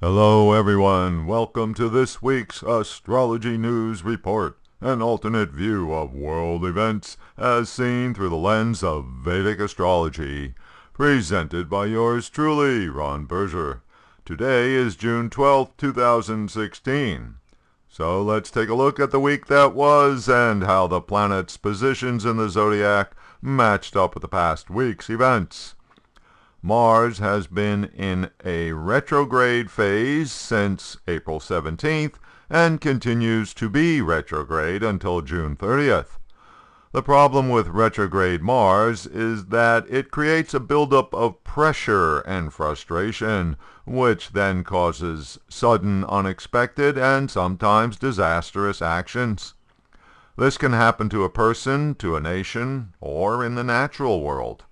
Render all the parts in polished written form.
Hello everyone, welcome to this week's Astrology News Report, an alternate view of world events as seen through the lens of Vedic astrology, presented by yours truly, Ron Berger. Today is June 12th, 2016. So let's take a look at the week that was and how the planets' positions in the zodiac matched up with the past week's events. Mars has been in a retrograde phase since April 17th and continues to be retrograde until June 30th. The problem with retrograde Mars is that it creates a buildup of pressure and frustration, which then causes sudden, unexpected, and sometimes disastrous actions. This can happen to a person, to a nation, or in the natural world.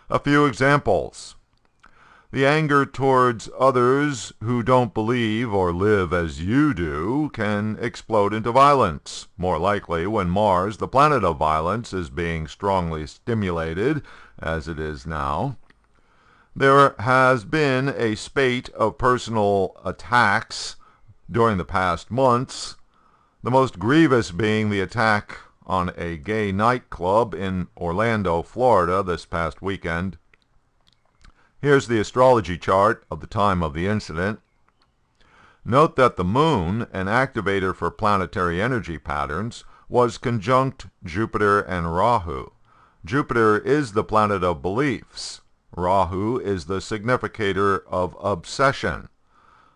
A few examples. The anger towards others who don't believe or live as you do can explode into violence, more likely when Mars, the planet of violence, is being strongly stimulated, as it is now. There has been a spate of personal attacks during the past months, the most grievous being the attack on a gay nightclub in Orlando, Florida this past weekend. Here's the astrology chart of the time of the incident. Note that the moon, an activator for planetary energy patterns, was conjunct Jupiter and Rahu. Jupiter is the planet of beliefs. Rahu is the significator of obsession.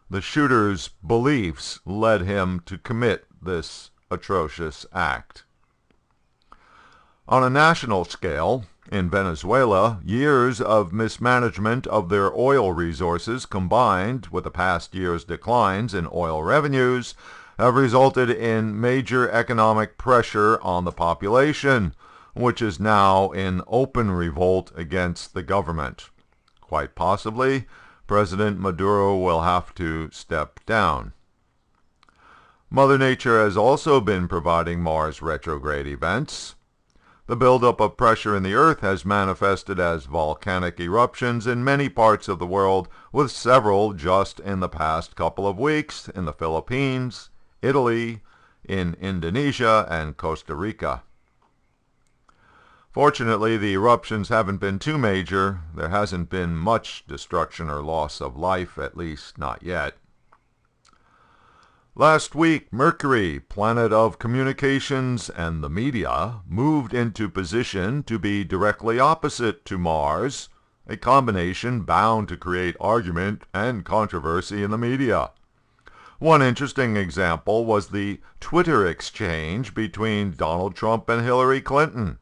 The shooter's beliefs led him to commit this atrocious act. On a national scale, in Venezuela, years of mismanagement of their oil resources combined with the past year's declines in oil revenues have resulted in major economic pressure on the population, which is now in open revolt against the government. Quite possibly, President Maduro will have to step down. Mother Nature has also been providing Mars retrograde events. The buildup of pressure in the Earth has manifested as volcanic eruptions in many parts of the world, with several just in the past couple of weeks in the Philippines, Italy, in Indonesia, and Costa Rica. Fortunately, the eruptions haven't been too major. There hasn't been much destruction or loss of life, at least not yet. Last week, Mercury, planet of communications and the media, moved into position to be directly opposite to Mars, a combination bound to create argument and controversy in the media. One interesting example was the Twitter exchange between Donald Trump and Hillary Clinton.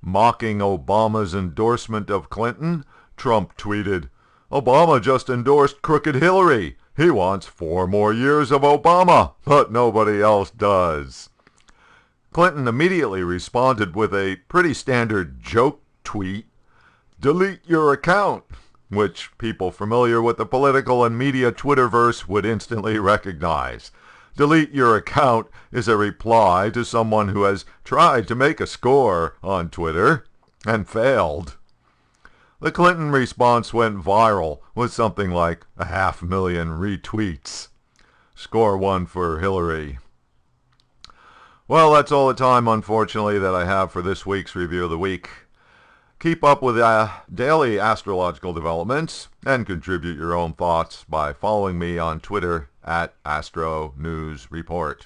Mocking Obama's endorsement of Clinton, Trump tweeted, "Obama just endorsed crooked Hillary. He wants 4 more years of Obama, but nobody else does." Clinton immediately responded with a pretty standard joke tweet, "Delete your account," which people familiar with the political and media Twitterverse would instantly recognize. Delete your account is a reply to someone who has tried to make a score on Twitter and failed. The Clinton response went viral with something like 500,000 retweets. Score 1 for Hillary. Well, that's all the time, unfortunately, that I have for this week's Review of the Week. Keep up with daily astrological developments and contribute your own thoughts by following me on Twitter @AstroNewsReport.